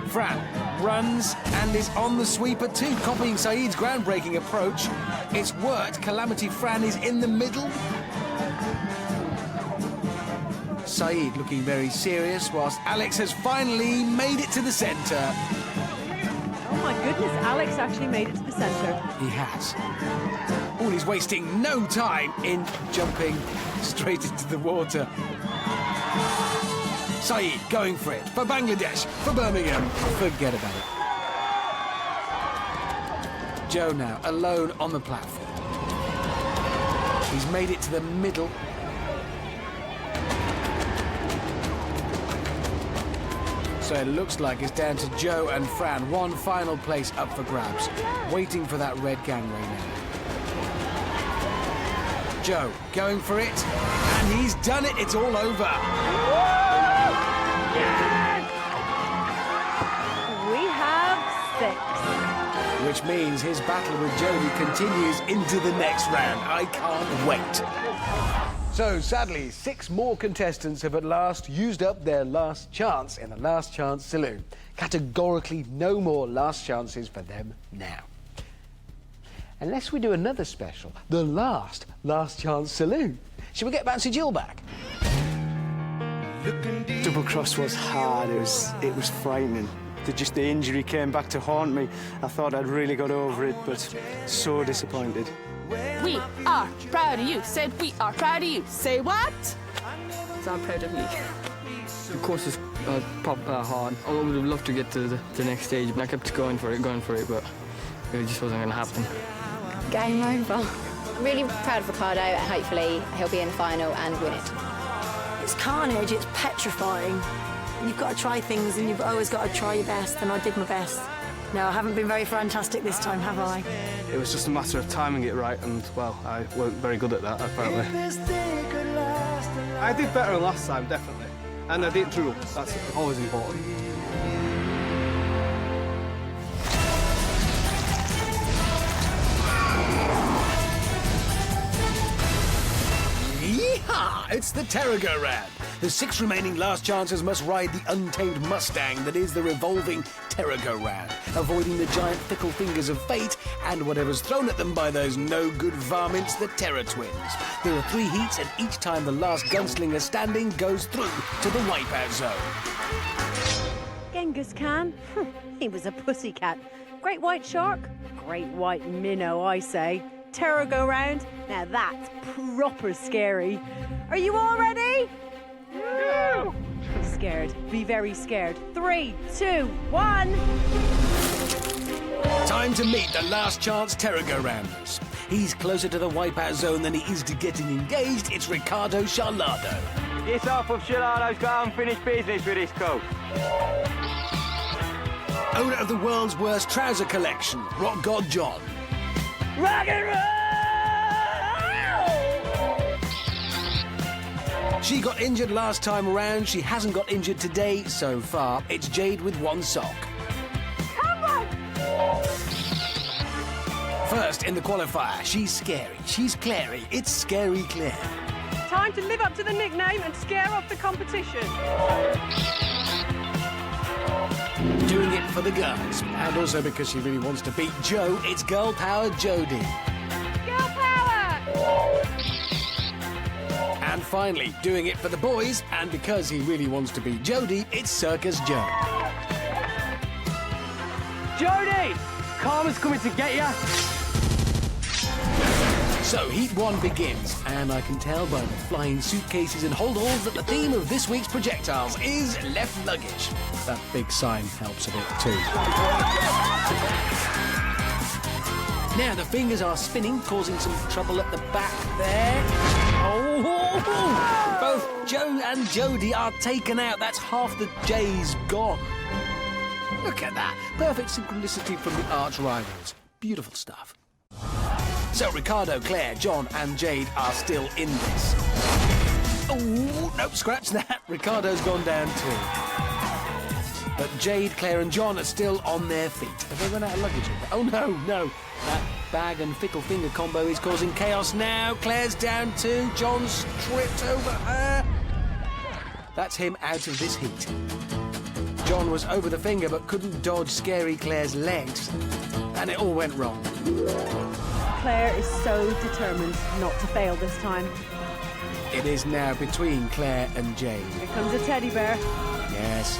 S1: Fran runs and is on the sweeper too, copying Saeed's groundbreaking approach. It's worked. Calamity Fran is in the middle. Saeed looking very serious, whilst Alex has finally made it to the centre.
S2: Oh my goodness, Alex actually made it to the centre.
S1: He has. Oh, and he's wasting no time in jumping straight into the water. Saeed going for it, for Bangladesh, for Birmingham. Forget about it. Joe now, alone on the platform. He's made it to the middle. So it looks like it's down to Joe and Fran. One final place up for grabs. Waiting for that red gangway now. Joe going for it. And he's done it. It's all over.
S2: We have 6.
S1: Which means his battle with Jodie continues into the next round. I can't wait. So, sadly, 6 more contestants have at last used up their last chance in the Last Chance Saloon. Categorically no more last chances for them now. Unless we do another special, the last Chance Saloon. Shall we get Bouncy Jill back?
S11: Double cross was hard. It was frightening. The injury came back to haunt me. I thought I'd really got over it, but so disappointed.
S10: We are proud of you. Said we are proud of you. Say what? So I'm proud of me.
S14: The course is proper hard. I would have loved to get to the next stage, but I kept going for it, but it just wasn't going to happen.
S13: Game over. I'm really proud of Ricardo, and hopefully he'll be in the final and win it.
S12: It's carnage, it's petrifying. You've got to try things and you've always got to try your best, and I did my best. No, I haven't been very fantastic this time, have I?
S14: It was just a matter of timing it right, and, well, I weren't very good at that, apparently.
S11: I did better last time, definitely. And I did drool. That's always important.
S1: Yeehaw! It's the Terrago-Round. The 6 remaining last chances must ride the untamed Mustang that is the revolving Terrago-Round, avoiding the giant fickle fingers of fate and whatever's thrown at them by those no-good varmints, the Terror Twins. There are 3 heats, and each time the last gunslinger standing goes through to the Wipeout Zone.
S2: Genghis Khan? He was a pussycat. Great white shark? Great white minnow, I say. Terrago-Round? Now that's proper scary. Are you all ready? No! Be scared. Be very scared. 3, 2, 1.
S1: Time to meet the last chance Terrago-Rounders. He's closer to the Wipeout Zone than he is to getting engaged. It's Ricardo Charlado.
S11: Get off of Charlado's got unfinished business with this coat.
S1: Owner of the world's worst trouser collection, Rock God John.
S11: Rock and roll!
S1: She got injured last time around. She hasn't got injured today so far. It's Jade with 1 sock.
S6: Come on!
S1: First in the qualifier, she's scary, she's Clary. It's Scary Claire.
S3: Time to live up to the nickname and scare off the competition.
S1: Doing it for the girls, and also because she really wants to beat Joe, it's Girl Power Jodie.
S3: Girl power!
S1: And finally, doing it for the boys, and because he really wants to beat Jodie, it's Circus Joe.
S11: Jodie! Karma's coming to get you.
S1: So, Heat 1 begins, and I can tell by the flying suitcases and holdalls that the theme of this week's projectiles is left luggage. That big sign helps a bit too. Now, the fingers are spinning, causing some trouble at the back there. Oh! Both Joe and Jodie are taken out. That's half the J's gone. Look at that. Perfect synchronicity from the arch rivals. Beautiful stuff. So Ricardo, Claire, John and Jade are still in this. Oh, nope, scratch that. Ricardo's gone down too. But Jade, Claire and John are still on their feet. Have they run out of luggage? Oh, no. That bag and fickle finger combo is causing chaos now. Claire's down too. John's tripped over her. That's him out of this heat. John was over the finger but couldn't dodge scary Claire's legs. And it all went wrong.
S2: Claire is so determined not to fail this time.
S1: It is now between Claire and Jade.
S2: Here comes a teddy bear.
S1: Yes.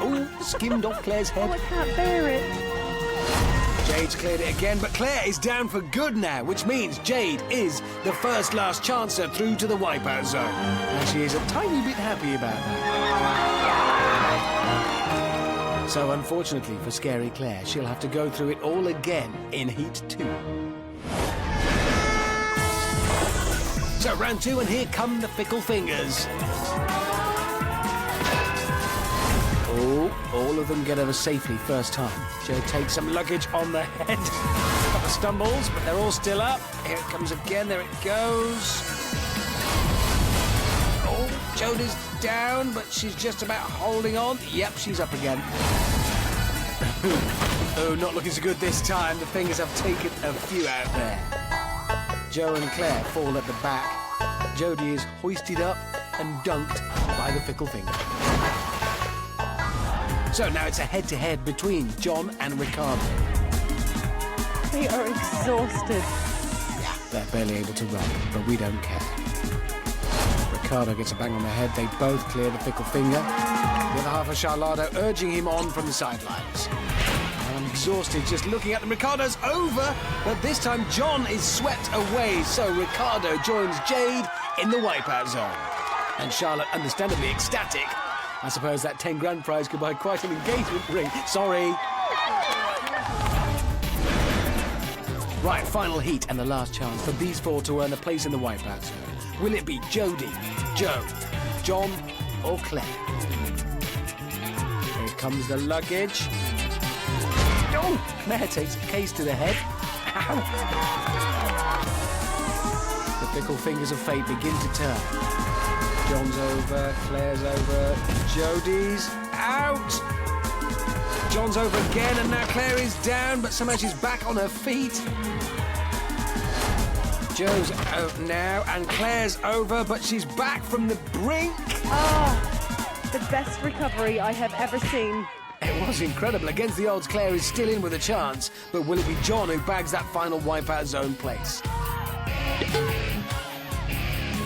S1: Oh, skimmed off Claire's head.
S2: Oh, I can't bear it.
S1: Jade's cleared it again, but Claire is down for good now, which means Jade is the first last chancer through to the wipeout zone. And she is a tiny bit happy about that. So unfortunately for Scary Claire, she'll have to go through it all again in Heat 2. So round 2, and here come the fickle fingers. Oh, all of them get over safely first time. Joe takes some luggage on the head. Couple of stumbles, but they're all still up. Here it comes again, there it goes. Oh, Jodie's down, but she's just about holding on. Yep, she's up again. Oh, not looking so good this time. The fingers have taken a few out there. Joe and Claire fall at the back. Jodie is hoisted up and dunked by the fickle finger. So now it's a head-to-head between John and Ricardo.
S2: They are exhausted.
S1: Yeah, they're barely able to run, but we don't care. Ricardo gets a bang on the head. They both clear the fickle finger, with half a Charlado urging him on from the sidelines. I'm exhausted just looking at them. Ricardo's over, but this time John is swept away, so Ricardo joins Jade in the wipeout zone. And Charlotte, understandably ecstatic. I suppose that 10 grand prize could buy quite an engagement ring. Sorry. Right, final heat and the last chance for these four to earn a place in the wipeout zone. Will it be Jodie, Joe, John or Claire? Here comes the luggage. Oh, Claire takes a case to the head. Ow. The fickle fingers of fate begin to turn. John's over, Claire's over, Jodie's out. John's over again, and now Claire is down, but somehow she's back on her feet. Joe's out now, and Claire's over, but she's back from the brink.
S2: Oh, the best recovery I have ever seen.
S1: It was incredible. Against the odds, Claire is still in with a chance, but will it be John who bags that final wipeout zone place?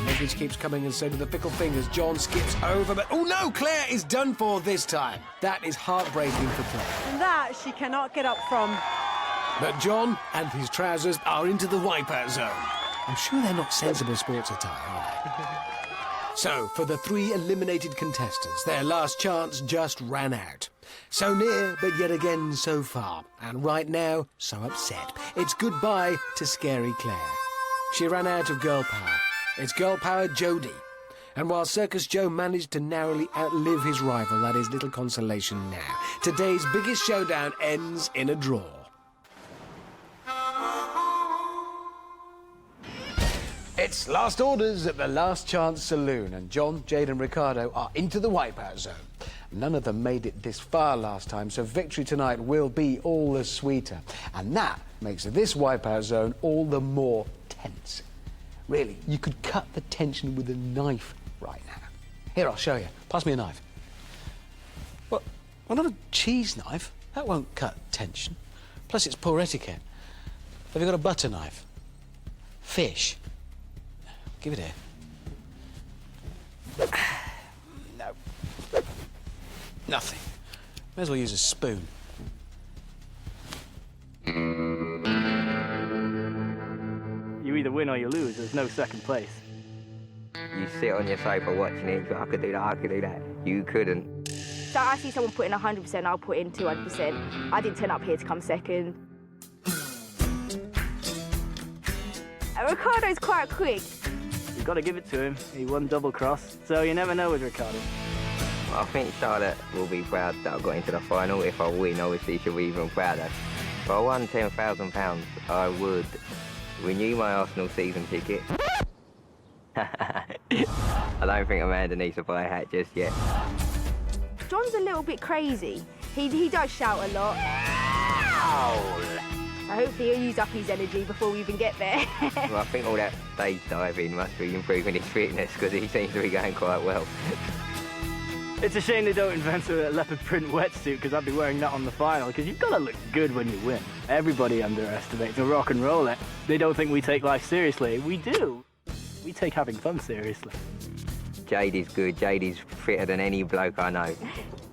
S1: Luggage keeps coming, and so do the fickle fingers. John skips over, but oh no, Claire is done for this time. That is heartbreaking for Claire.
S2: And that she cannot get up from.
S1: But John and his trousers are into the wipeout zone. I'm sure they're not sensible sports attire, are they? So, for the 3 eliminated contestants, their last chance just ran out. So near, but yet again so far. And right now, so upset. It's goodbye to Scary Claire. She ran out of girl power. It's girl power Jodie. And while Circus Joe managed to narrowly outlive his rival, that is little consolation now. Today's biggest showdown ends in a draw. It's last orders at the Last Chance Saloon, and John, Jade and Ricardo are into the wipeout zone. None of them made it this far last time, so victory tonight will be all the sweeter. And that makes this wipeout zone all the more tense. Really, you could cut the tension with a knife right now. Here, I'll show you. Pass me a knife. What? Well, not a cheese knife. That won't cut tension. Plus, it's poor etiquette. Have you got a butter knife? Fish? Give it here. No. Nothing. May as well use a spoon.
S15: win or you lose. There's no second place.
S16: You sit on your sofa watching it, I could do that, I could do that. You couldn't.
S13: So I see someone put in 100%, I'll put in 200%. I didn't turn up here to come second. Ricardo's quite quick.
S15: You've got to give it to him. He won double cross, so you never know with Ricardo.
S16: I think Charlotte will be proud that I got into the final. If I win, obviously she'll be even prouder. If I won £10,000, I would renew my Arsenal season ticket. I don't think Amanda needs to buy a hat just yet.
S13: John's a little bit crazy. He does shout a lot. So hopefully he'll use up his energy before we even get there.
S16: Well, I think all that stage diving must be improving his fitness because he seems to be going quite well.
S15: It's a shame they don't invent a leopard print wetsuit because I'd be wearing that on the final because you've got to look good when you win. Everybody underestimates a rock and roller. They don't think we take life seriously. We do. We take having fun seriously.
S16: Jade is good. Jade is fitter than any bloke I know.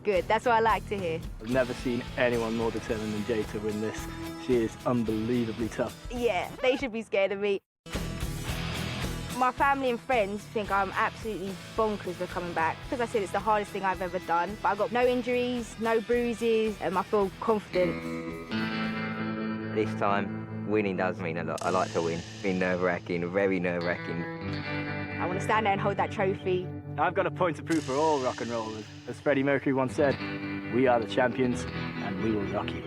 S13: Good, that's what I like to hear.
S15: I've never seen anyone more determined than Jade to win this. She is unbelievably tough.
S13: Yeah, they should be scared of me. My family and friends think I'm absolutely bonkers for coming back. Because I said it's the hardest thing I've ever done. But I got no injuries, no bruises, and I feel confident.
S16: This time, winning does mean a lot. I like to win. It's been nerve-wracking, very nerve-wracking.
S13: I want to stand there and hold that trophy.
S15: I've got a point to prove for all rock and rollers. As Freddie Mercury once said, we are the champions and we will rock you.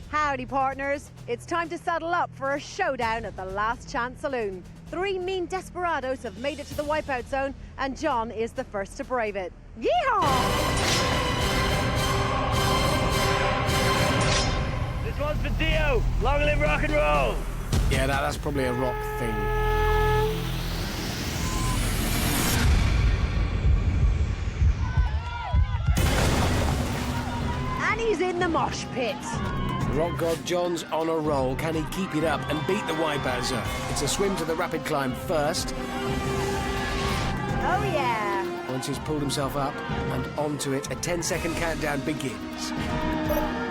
S2: Howdy, partners. It's time to saddle up for a showdown at the Last Chance Saloon. 3 mean desperados have made it to the Wipeout Zone, and John is the first to brave it. Yeehaw!
S15: This one's for Dio. Long live rock and roll!
S1: Yeah, that's probably a rock thing.
S2: And he's in the mosh pit.
S1: Rock God John's on a roll. Can he keep it up and beat the Wipeout Zone? It's a swim to the rapid climb first.
S2: Oh, yeah.
S1: Once he's pulled himself up and onto it, a 10-second countdown begins.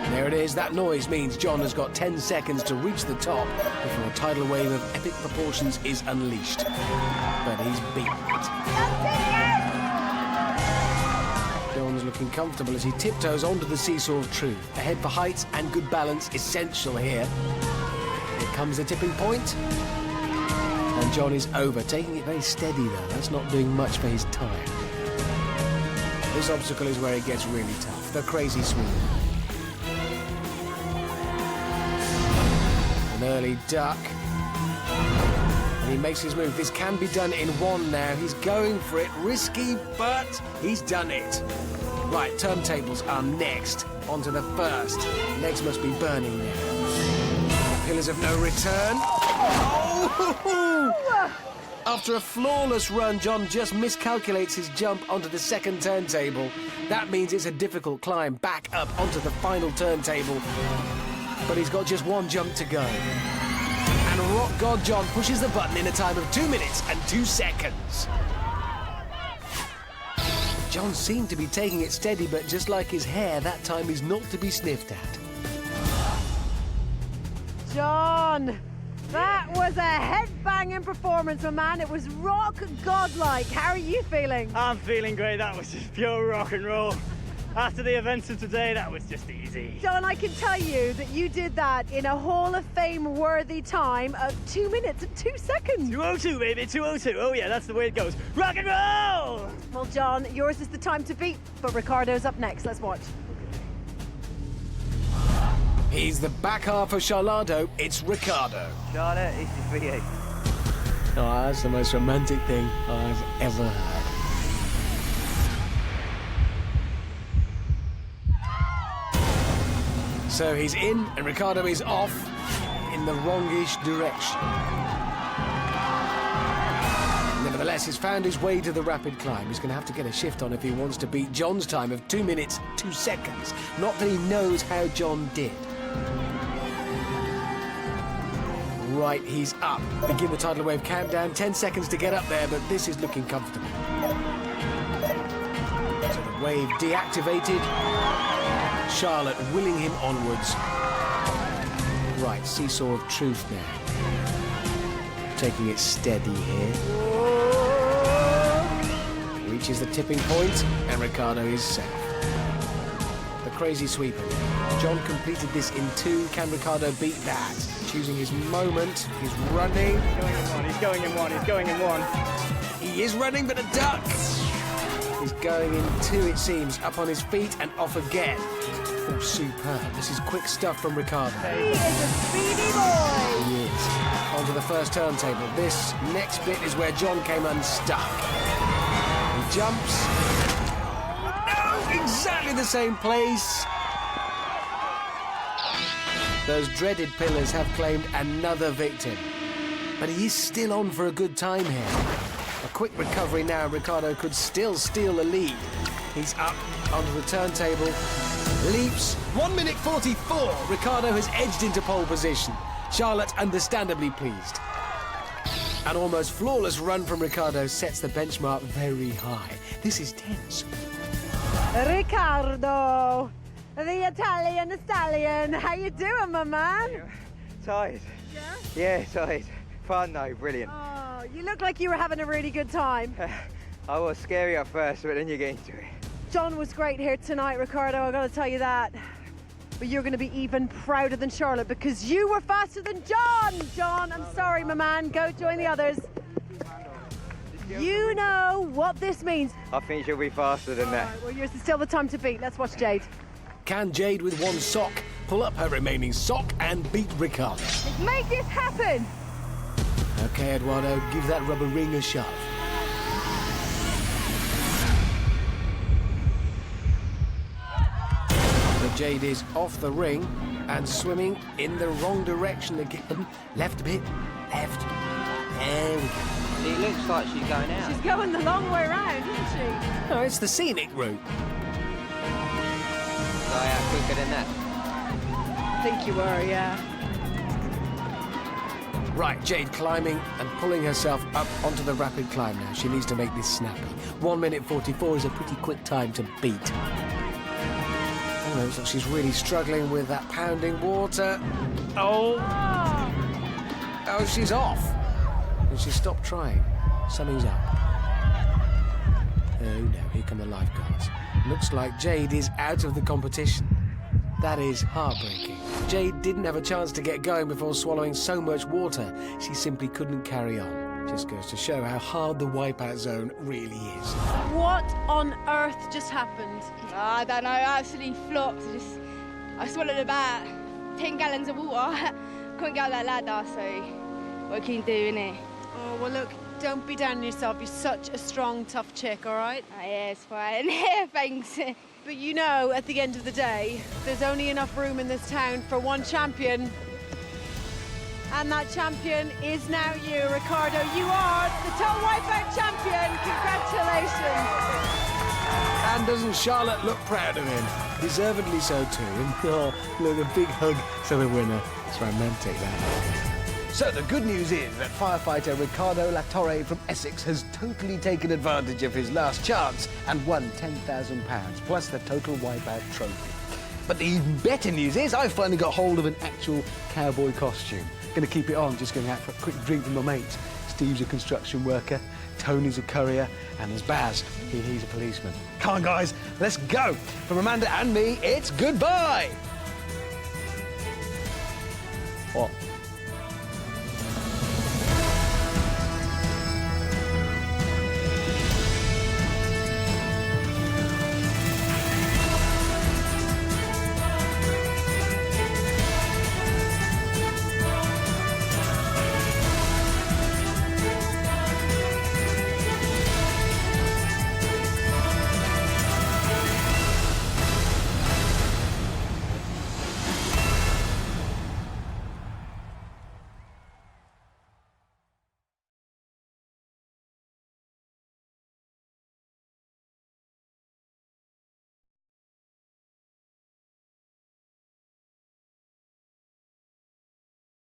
S1: There it is. That noise means John has got 10 seconds to reach the top before a tidal wave of epic proportions is unleashed. But he's beaten it. John's looking comfortable as he tiptoes onto the seesaw of truth. Ahead for height and good balance, essential here. Here comes the tipping point. And John is over, taking it very steady though. That's not doing much for his time. This obstacle is where it gets really tough. The crazy swing. An early duck. And he makes his move. This can be done in one now. He's going for it. Risky, but he's done it. Right, turntables are next. On to the first. Legs must be burning now. Pillars of no return. Oh! After a flawless run, John just miscalculates his jump onto the second turntable. That means it's a difficult climb back up onto the final turntable. But he's got just one jump to go. And Rock God John pushes the button in a time of 2 minutes and 2 seconds. John seemed to be taking it steady, but just like his hair, that time is not to be sniffed at.
S2: John, that was a head-banging performance, my man. It was rock godlike. How are you feeling?
S15: I'm feeling great. That was just pure rock and roll. After the events of today, that was just easy.
S2: John, I can tell you that you did that in a Hall of Fame-worthy time of 2 minutes and 2 seconds.
S15: 2:02, baby, 2:02. Oh, yeah, that's the way it goes. Rock and roll!
S2: Well, John, yours is the time to beat, but Ricardo's up next. Let's watch.
S1: He's the back half of Charlado. It's Ricardo.
S15: Charlotte, this is for you.
S1: Oh, that's the most romantic thing I've ever heard. So he's in and Ricardo is off in the wrongish direction. Nevertheless, he's found his way to the rapid climb. He's going to have to get a shift on if he wants to beat John's time of 2 minutes, 2 seconds. Not that he knows how John did. Right, he's up. Begin the tidal wave countdown. 10 seconds to get up there, but this is looking comfortable. So the wave deactivated. Charlotte willing him onwards. Right, seesaw of truth now. Taking it steady here. Reaches the tipping point, and Ricciardo is safe. The crazy sweeper. John completed this in 2. Can Ricciardo beat that? Choosing his moment. He's running.
S15: He's going in one. He's going in one.
S1: He is running, but a duck. He's going in 2, it seems. Up on his feet and off again. Oh, superb. This is quick stuff from Ricciardo.
S6: He is a speedy boy.
S1: He is. Onto the first turntable. This next bit is where John came unstuck. He jumps. Oh, no! Exactly the same place. Those dreaded pillars have claimed another victim. But he is still on for a good time here. A quick recovery now. Ricciardo could still steal the lead. He's up onto the turntable. Leaps. 1 minute 44. Ricciardo has edged into pole position. Charlotte understandably pleased. An almost flawless run from Ricciardo sets the benchmark very high. This is tense.
S6: Ricciardo, the Italian stallion. How you doing, my man?
S17: Tired. Yeah, tired. Fun though, brilliant.
S6: Oh, you look like you were having a really good time.
S17: I was scary at first, but then you get into it.
S6: John was great here tonight, Ricciardo, I gotta tell you that. But you're gonna be even prouder than Charlotte because you were faster than John! John, I'm sorry, my man. Go join the others. You know what this means.
S17: I think she'll be faster than that.
S6: Right, well, yours is still the time to beat. Let's watch Jade.
S1: Can Jade with one sock pull up her remaining sock and beat Ricciardo?
S6: Let's make this happen!
S1: Okay, Eduardo, give that rubber ring a shove. The Jade is off the ring and swimming in the wrong direction again. Left a bit, left. There we go.
S18: It looks like she's going out.
S6: She's going the long way round, isn't she?
S1: No, it's the scenic route.
S18: Go out quicker than that.
S6: I think you were, yeah.
S1: Right, Jade climbing and pulling herself up onto the rapid climb now. She needs to make this snappy. 1 minute 44 is a pretty quick time to beat. Oh, looks like she's really struggling with that pounding water. Oh! Oh, she's off. And she stopped trying. Something's up. Oh no, here come the lifeguards. Looks like Jade is out of the competition. That is heartbreaking. Jade didn't have a chance to get going before swallowing so much water. She simply couldn't carry on. Just goes to show how hard the wipeout zone really is.
S2: What on earth just happened?
S13: I don't know, I absolutely flopped. I swallowed about 10 gallons of water. Couldn't get up that ladder, so what can you do, innit?
S2: Oh, well, look, don't be down on yourself. You're such a strong, tough chick, all right?
S13: Oh, yeah, it's fine. Thanks.
S2: But you know, at the end of the day, there's only enough room in this town for one champion. And that champion is now you, Ricciardo. You are the Total Wipeout champion. Congratulations.
S1: And doesn't Charlotte look proud of him? Deservedly so too. And oh, look, a big hug to the winner. It's romantic, that. So the good news is that firefighter Ricciardo Latorre from Essex has totally taken advantage of his last chance and won £10,000 plus the Total Wipeout trophy. But the even better news is I finally got hold of an actual cowboy costume. Going to keep it on, just going out for a quick drink with my mates. Steve's a construction worker, Tony's a courier, and there's Baz. He's a policeman. Come on, guys, let's go. From Amanda and me, it's goodbye. What?